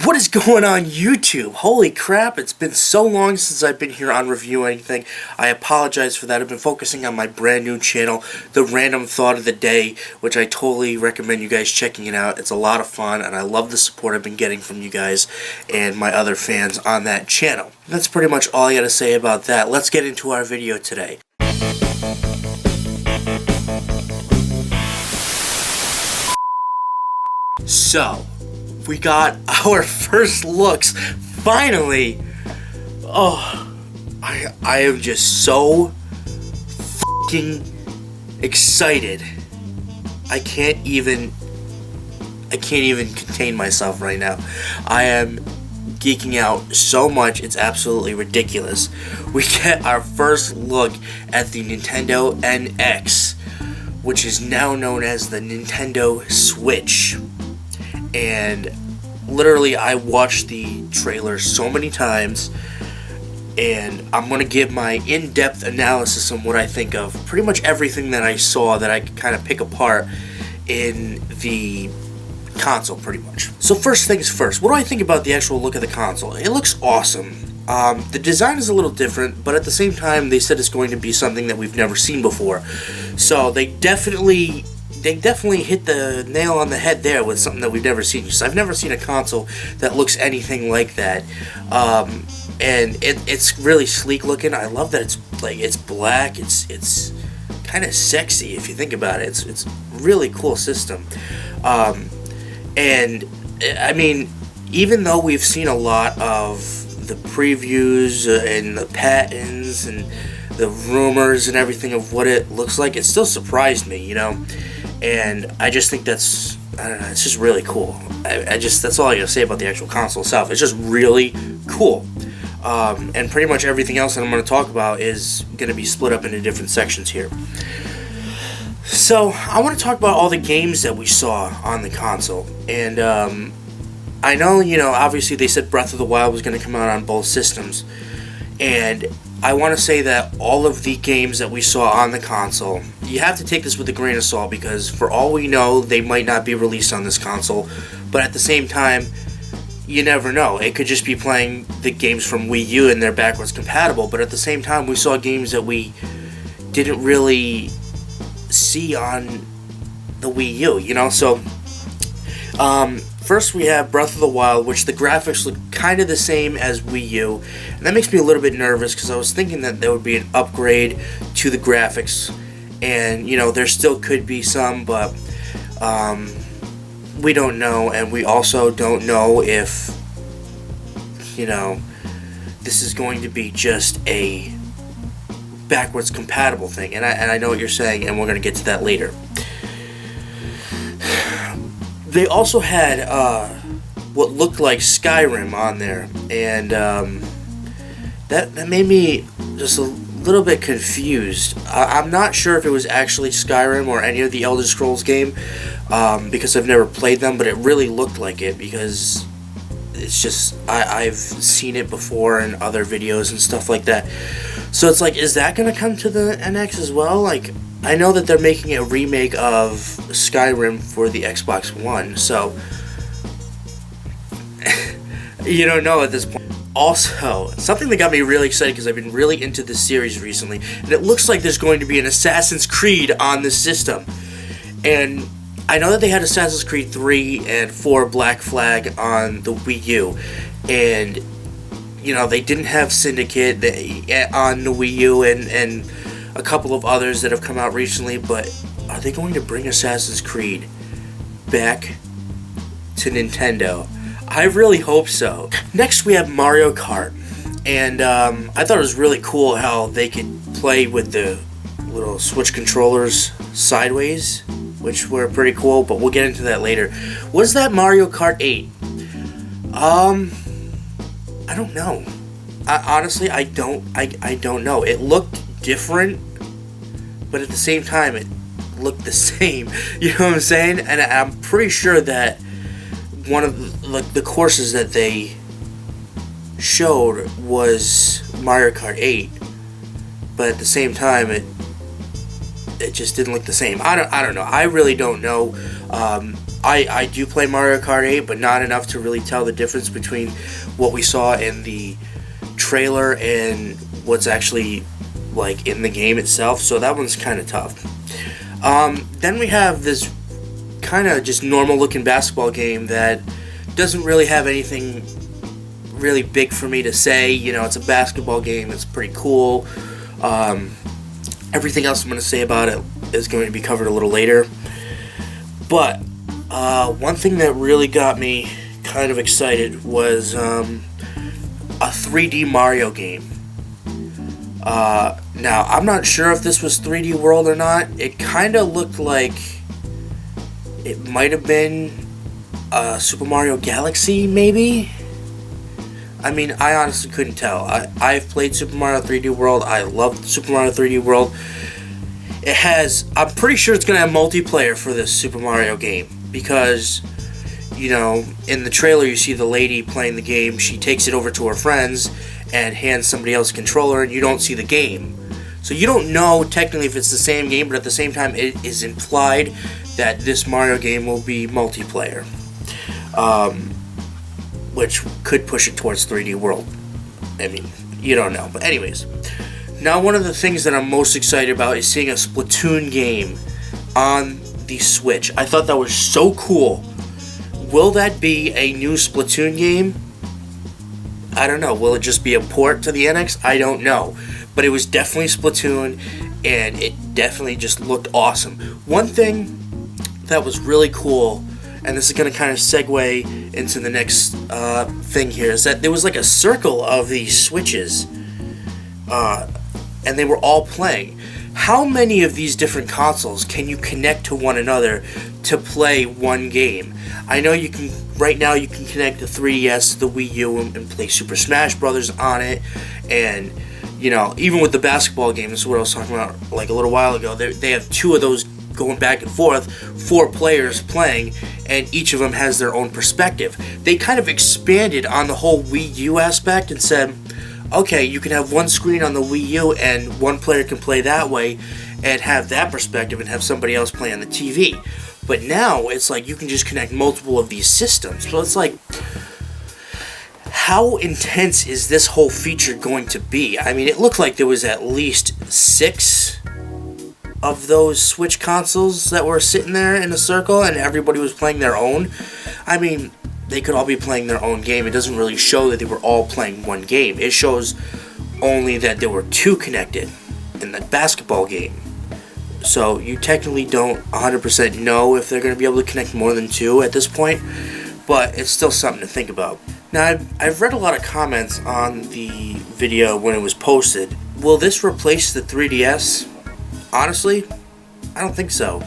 What is going on YouTube? Holy crap, it's been so long since I've been here on Review Anything. I apologize for that. I've been focusing on my brand new channel, The Random Thought of the Day, which I totally recommend you guys checking it out. It's a lot of fun, and I love the support I've been getting from you guys and my other fans on that channel. That's pretty much all I gotta say about that. Let's get into our video today. So, we got our first looks, finally. Oh, I am just so fucking excited. I can't even contain myself right now. I am geeking out so much, it's absolutely ridiculous. We get our first look at the Nintendo NX, which is now known as the Nintendo Switch. And literally, I watched the trailer so many times, and I'm going to give my in-depth analysis on what I think of pretty much everything that I saw that I could kind of pick apart in the console, pretty much. So first things first, what do I think about the actual look of the console? It looks awesome. The design is a little different, but at the same time, they said it's going to be something that we've never seen before. So they definitely hit the nail on the head there with something that we've never seen. Because I've never seen a console that looks anything like that. And it's really sleek looking. I love that it's black. It's kind of sexy if you think about it. It's a really cool system. And I mean, even though we've seen a lot of the previews and the patents and the rumors and everything of what it looks like, it still surprised me, you know. And I just think that's, I don't know, it's just really cool. That's all I gotta say about the actual console itself. It's just really cool. And pretty much everything else that I'm gonna talk about is gonna be split up into different sections here. So, I want to talk about all the games that we saw on the console. And, I know, you know, obviously they said Breath of the Wild was gonna come out on both systems. And I want to say that all of the games that we saw on the console, you have to take this with a grain of salt, because for all we know, they might not be released on this console, but at the same time, you never know. It could just be playing the games from Wii U and they're backwards compatible, but at the same time, we saw games that we didn't really see on the Wii U, you know? So, first we have Breath of the Wild, which the graphics look kind of the same as Wii U, and that makes me a little bit nervous because I was thinking that there would be an upgrade to the graphics, and you know, there still could be some, but we don't know, and we also don't know if, you know, this is going to be just a backwards compatible thing, and I know what you're saying, and we're going to get to that later. They also had what looked like Skyrim on there, and that made me just a little bit confused. I'm not sure if it was actually Skyrim or any of the Elder Scrolls game, because I've never played them, but it really looked like it, because it's just, I've seen it before in other videos and stuff like that. So it's like, is that going to come to the NX as well? Like, I know that they're making a remake of Skyrim for the Xbox One, so you don't know at this point. Also, something that got me really excited, because I've been really into this series recently, and it looks like there's going to be an Assassin's Creed on this system. And I know that they had Assassin's Creed 3 and 4 Black Flag on the Wii U, and you know, they didn't have Syndicate on the Wii U and a couple of others that have come out recently, but are they going to bring Assassin's Creed back to Nintendo? I really hope so. Next we have Mario Kart, and I thought it was really cool how they could play with the little Switch controllers sideways, which were pretty cool, but we'll get into that later. Was that Mario Kart 8? I don't know. Honestly, I don't know. It looked different, but at the same time it looked the same. You know what I'm saying? And I'm pretty sure that one of the courses that they showed was Mario Kart 8, but at the same time it just didn't look the same. I don't know. I really don't know. I do play Mario Kart 8, but not enough to really tell the difference between what we saw in the trailer and what's actually like in the game itself. So that one's kind of tough. Then we have this kind of just normal looking basketball game that doesn't really have anything really big for me to say. You know, it's a basketball game. It's pretty cool. Everything else I'm going to say about it is going to be covered a little later. But one thing that really got me kind of excited was a 3D Mario game. Now, I'm not sure if this was 3D World or not. It kind of looked like it might have been Super Mario Galaxy, maybe? I mean, I honestly couldn't tell. I've played Super Mario 3D World. I love Super Mario 3D World. It has... I'm pretty sure it's going to have multiplayer for this Super Mario game. Because, you know, in the trailer you see the lady playing the game. She takes it over to her friends and hands somebody else a controller, and you don't see the game. So you don't know technically if it's the same game, but at the same time it is implied that this Mario game will be multiplayer. Which could push it towards 3D World. I mean, you don't know. But anyways, now one of the things that I'm most excited about is seeing a Splatoon game on the Switch. I thought that was so cool. Will that be a new Splatoon game? I don't know. Will it just be a port to the NX? I don't know. But it was definitely Splatoon, and it definitely just looked awesome. One thing that was really cool, and this is going to kind of segue into the next thing here, is that there was like a circle of these Switches, and they were all playing. How many of these different consoles can you connect to one another to play one game? I know you can, right now you can connect the 3DS to the Wii U and play Super Smash Brothers on it, and, you know, even with the basketball game, this is what I was talking about like a little while ago, they have two of those going back and forth, 4 players playing, and each of them has their own perspective. They kind of expanded on the whole Wii U aspect and said, okay, you can have one screen on the Wii U and one player can play that way and have that perspective and have somebody else play on the TV. But now it's like you can just connect multiple of these systems. So it's like, how intense is this whole feature going to be? I mean, it looked like there was at least 6 of those Switch consoles that were sitting there in a circle and everybody was playing their own. I mean, they could all be playing their own game. It doesn't really show that they were all playing one game. It shows only that there were 2 connected in the basketball game. So you technically don't 100% know if they're going to be able to connect more than 2 at this point, but it's still something to think about. Now, I've read a lot of comments on the video when it was posted. Will this replace the 3DS? Honestly, I don't think so.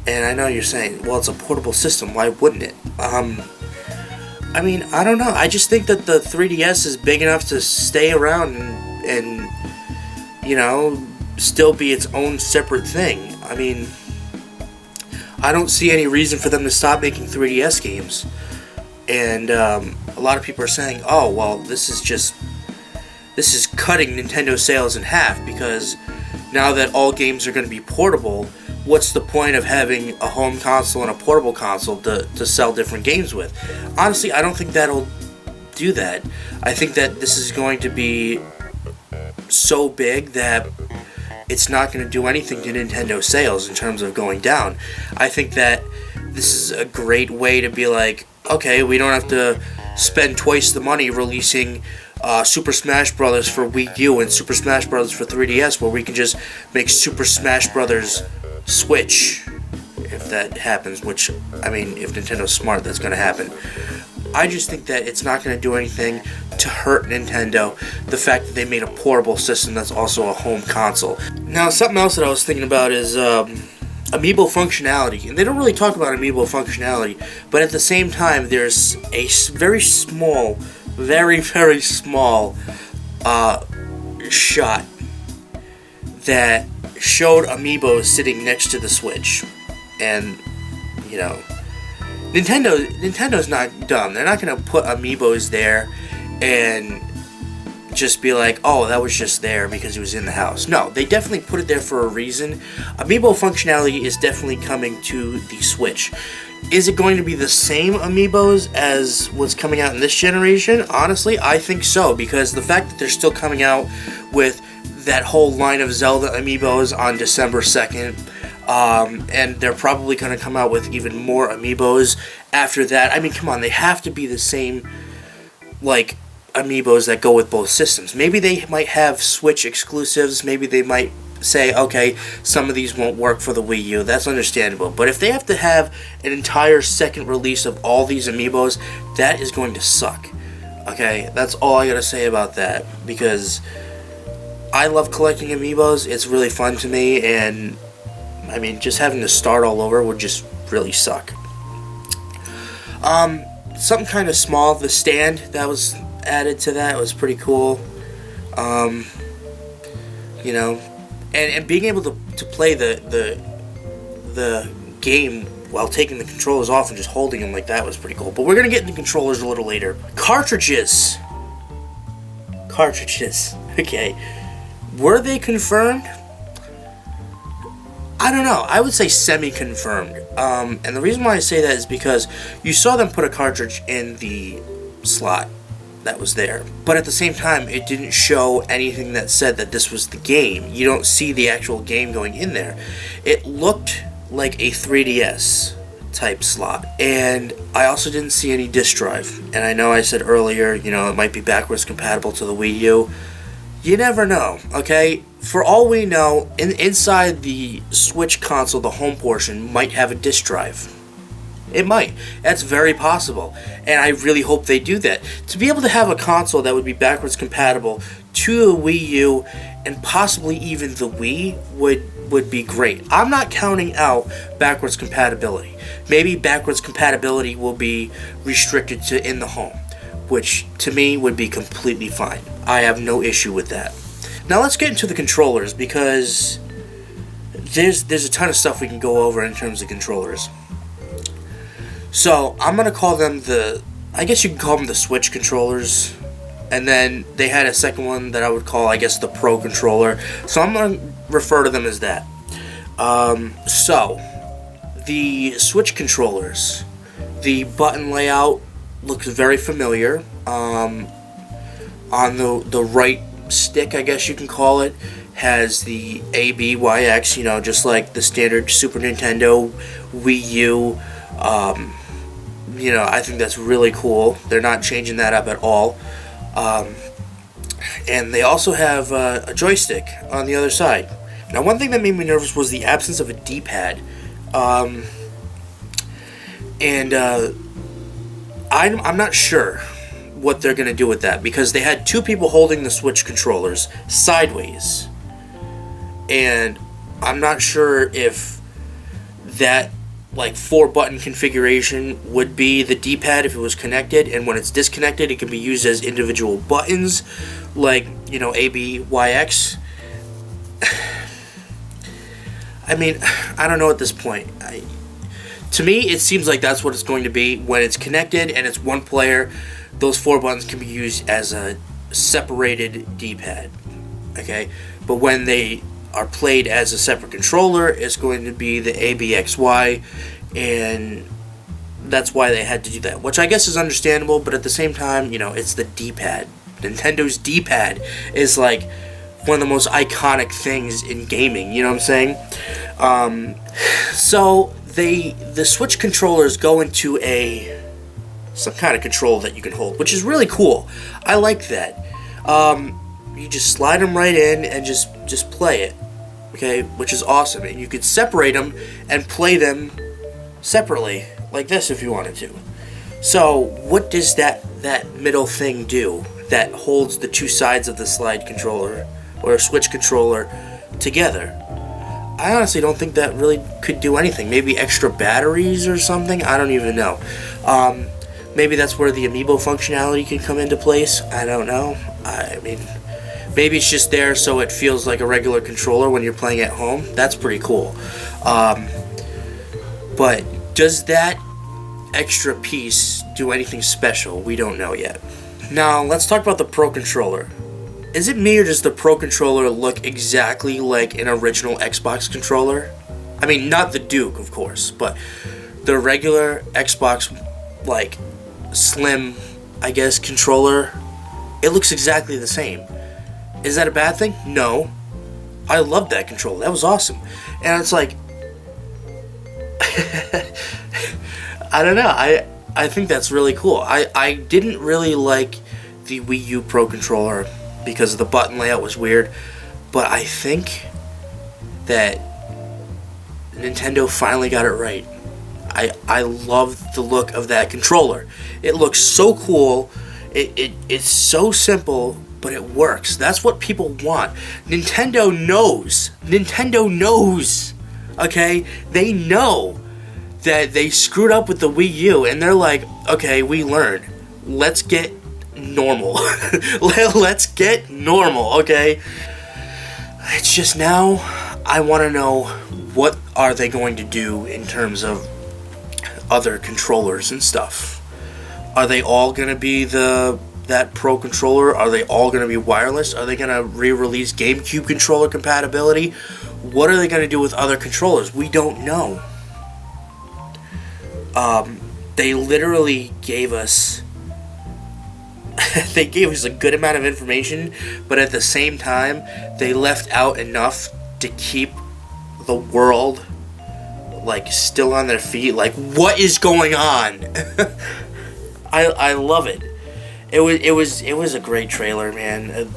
And I know you're saying, well, it's a portable system, why wouldn't it? I mean, I don't know. I just think that the 3DS is big enough to stay around and you know, still be its own separate thing. I mean, I don't see any reason for them to stop making 3DS games. And a lot of people are saying, oh, well, this is cutting Nintendo sales in half, because now that all games are going to be portable, what's the point of having a home console and a portable console to sell different games with? Honestly, I don't think that'll do that. I think that this is going to be so big that it's not going to do anything to Nintendo sales in terms of going down. I think that this is a great way to be like, okay, we don't have to spend twice the money releasing Super Smash Brothers for Wii U and Super Smash Brothers for 3DS, where we can just make Super Smash Brothers Switch, if that happens, which, I mean, if Nintendo's smart, that's going to happen. I just think that it's not going to do anything to hurt Nintendo, the fact that they made a portable system that's also a home console. Now, something else that I was thinking about is Amiibo functionality. And they don't really talk about Amiibo functionality, but at the same time, there's a very small, very small shot that showed Amiibo sitting next to the Switch. And, you know, Nintendo's not dumb. They're not going to put Amiibos there and just be like, oh, that was just there because it was in the house. No, they definitely put it there for a reason. Amiibo functionality is definitely coming to the Switch. Is it going to be the same amiibos as what's coming out in this generation? Honestly, I think so, because the fact that they're still coming out with that whole line of Zelda amiibos on December 2nd, and they're probably going to come out with even more amiibos after that. I mean, come on, they have to be the same, like, amiibos that go with both systems. Maybe they might have Switch exclusives, maybe they might say, okay, some of these won't work for the Wii U. That's understandable. But if they have to have an entire second release of all these amiibos, that is going to suck. Okay, that's all I gotta say about that, because I love collecting amiibos. It's really fun to me, and I mean, just having to start all over would just really suck. Something kind of small, the stand that was added to that was pretty cool. You know, and being able to play the game while taking the controllers off and just holding them like that was pretty cool. But we're gonna get into controllers a little later. Cartridges. Okay, were they confirmed? I don't know. I would say semi-confirmed. And the reason why I say that is because you saw them put a cartridge in the slot that was there, but at the same time it didn't show anything that said that this was the game. You don't see the actual game going in there. It looked like a 3DS type slot, and I also didn't see any disk drive. And I know I said earlier, you know, it might be backwards compatible to the Wii U. You never know, okay? For all we know, inside the Switch console, the home portion might have a disk drive. It might. That's very possible. And I really hope they do that. To be able to have a console that would be backwards compatible to the Wii U and possibly even the Wii would be great. I'm not counting out backwards compatibility. Maybe backwards compatibility will be restricted to in the home, which to me would be completely fine. I have no issue with that. Now let's get into the controllers, because there's a ton of stuff we can go over in terms of controllers. So, I'm going to call them I guess you can call them the Switch controllers. And then they had a second one that I would call, I guess, the Pro controller. So, I'm going to refer to them as that. So, the Switch controllers, the button layout looks very familiar. On the right stick, I guess you can call it, has the A, B, Y, X, you know, just like the standard Super Nintendo, Wii U. You know, I think that's really cool. They're not changing that up at all. And they also have a joystick on the other side. Now, one thing that made me nervous was the absence of a D-pad. I'm not sure what they're going to do with that, because they had two people holding the Switch controllers sideways. And I'm not sure if that, like, 4-button configuration would be the D-pad if it was connected, and when it's disconnected it can be used as individual buttons, like, you know, A, B, Y, X. I mean, I don't know at this point. To me, it seems like that's what it's going to be. When it's connected and it's one player, those 4 buttons can be used as a separated D-pad. Okay? But when they are played as a separate controller, it's going to be the ABXY, and that's why they had to do that, which I guess is understandable, but at the same time, you know, it's the D-pad. Nintendo's D-pad is like one of the most iconic things in gaming, you know what I'm saying? So the Switch controllers go into some kind of control that you can hold, which is really cool. I like that. You just slide them right in and just play it, okay, which is awesome. And you could separate them and play them separately, like this if you wanted to. So what does that middle thing do that holds the two sides of the slide controller or a Switch controller together? I honestly don't think that really could do anything. Maybe extra batteries or something? I don't even know. Maybe that's where the amiibo functionality can come into place. I don't know. I mean, maybe it's just there so it feels like a regular controller when you're playing at home. That's pretty cool. But does that extra piece do anything special? We don't know yet. Now, let's talk about the Pro Controller. Is it me, or does the Pro Controller look exactly like an original Xbox controller? I mean, not the Duke, of course, but the regular Xbox, like, Slim, I guess, controller, it looks exactly the same. Is that a bad thing? No. I loved that controller. That was awesome. And it's like, I don't know. I think that's really cool. I didn't really like the Wii U Pro controller because the button layout was weird. But I think that Nintendo finally got it right. I love the look of that controller. It looks so cool. It's so simple, but it works. That's what people want. Nintendo knows. Nintendo knows. Okay? They know that they screwed up with the Wii U, and they're like, okay, we learned. Let's get normal. Let's get normal, okay? It's just now, I want to know, what are they going to do in terms of other controllers and stuff? Are they all going to be that Pro controller? Are they all going to be wireless? Are they going to re-release GameCube controller compatibility? What are they going to do with other controllers? We don't know. They literally gave us a good amount of information, but at the same time, they left out enough to keep the world, like, still on their feet. Like, what is going on? I love it. It was a great trailer, man.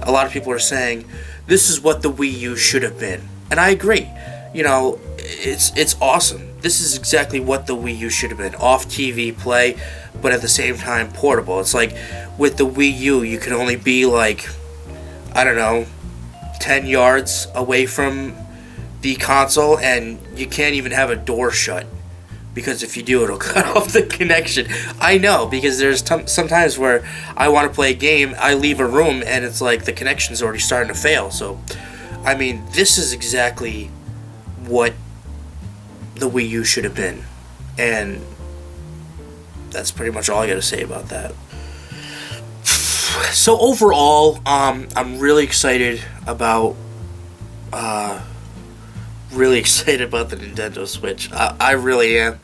A lot of people are saying this is what the Wii U should have been, and I agree. You know, it's awesome. This is exactly what the Wii U should have been. Off TV play, but at the same time portable. It's like with the Wii U, you can only be like, I don't know, 10 yards away from the console, and you can't even have a door shut, because if you do, it'll cut off the connection. I know, because there's sometimes where I want to play a game, I leave a room, and it's like the connection's already starting to fail. So, I mean, this is exactly what the Wii U should have been, and that's pretty much all I gotta say about that. So overall, I'm really excited about the Nintendo Switch. I really am.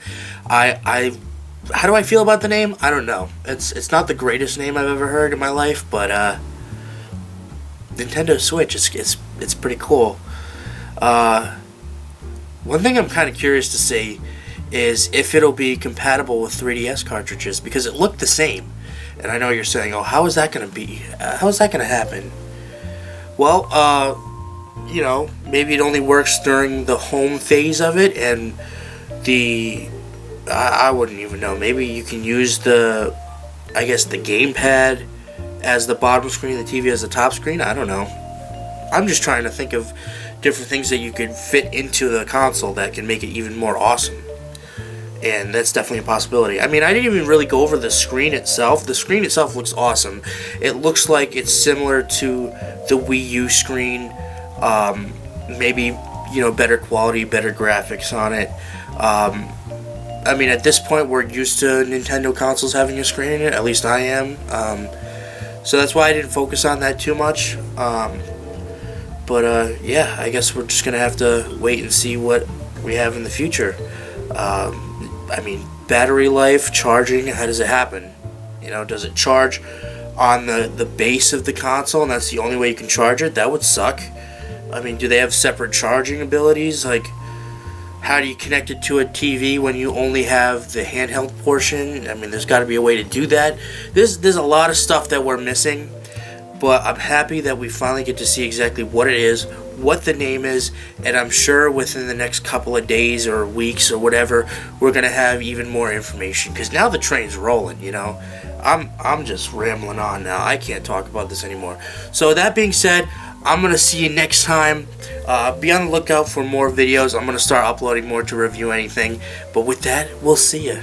How do I feel about the name? I don't know. It's not the greatest name I've ever heard in my life, but Nintendo Switch, it's pretty cool. One thing I'm kind of curious to see is if it'll be compatible with 3DS cartridges, because it looked the same. And I know you're saying, oh, how is that going to be? How is that going to happen? Well, you know, maybe it only works during the home phase of it, and I wouldn't even know. Maybe you can use the gamepad as the bottom screen, the TV as the top screen. I don't know. I'm just trying to think of different things that you could fit into the console that can make it even more awesome. And that's definitely a possibility. I mean, I didn't even really go over the screen itself. The screen itself looks awesome. It looks like it's similar to the Wii U screen. Maybe, you know, better quality, better graphics on it. I mean, at this point, we're used to Nintendo consoles having a screen in it. At least I am. So that's why I didn't focus on that too much. But yeah, I guess we're just going to have to wait and see what we have in the future. I mean, battery life, charging, how does it happen? You know, does it charge on the base of the console and that's the only way you can charge it? That would suck. I mean, do they have separate charging abilities? Like, how do you connect it to a TV when you only have the handheld portion? I mean, there's got to be a way to do that. There's a lot of stuff that we're missing, but I'm happy that we finally get to see exactly what it is, what the name is, and I'm sure within the next couple of days or weeks or whatever, we're going to have even more information, because now the train's rolling, you know. I'm just rambling on now. I can't talk about this anymore. So that being said, I'm going to see you next time. Be on the lookout for more videos. I'm going to start uploading more to review anything. But with that, we'll see you.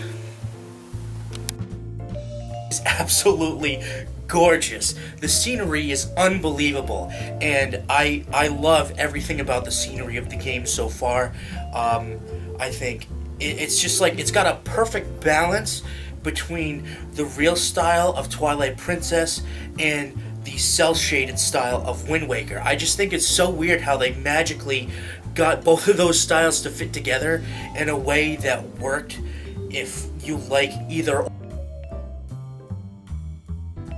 It's absolutely gorgeous. The scenery is unbelievable. And I love everything about the scenery of the game so far. I think it's just like, it's got a perfect balance between the real style of Twilight Princess and the cel-shaded style of Wind Waker. I just think it's so weird how they magically got both of those styles to fit together in a way that worked if you like either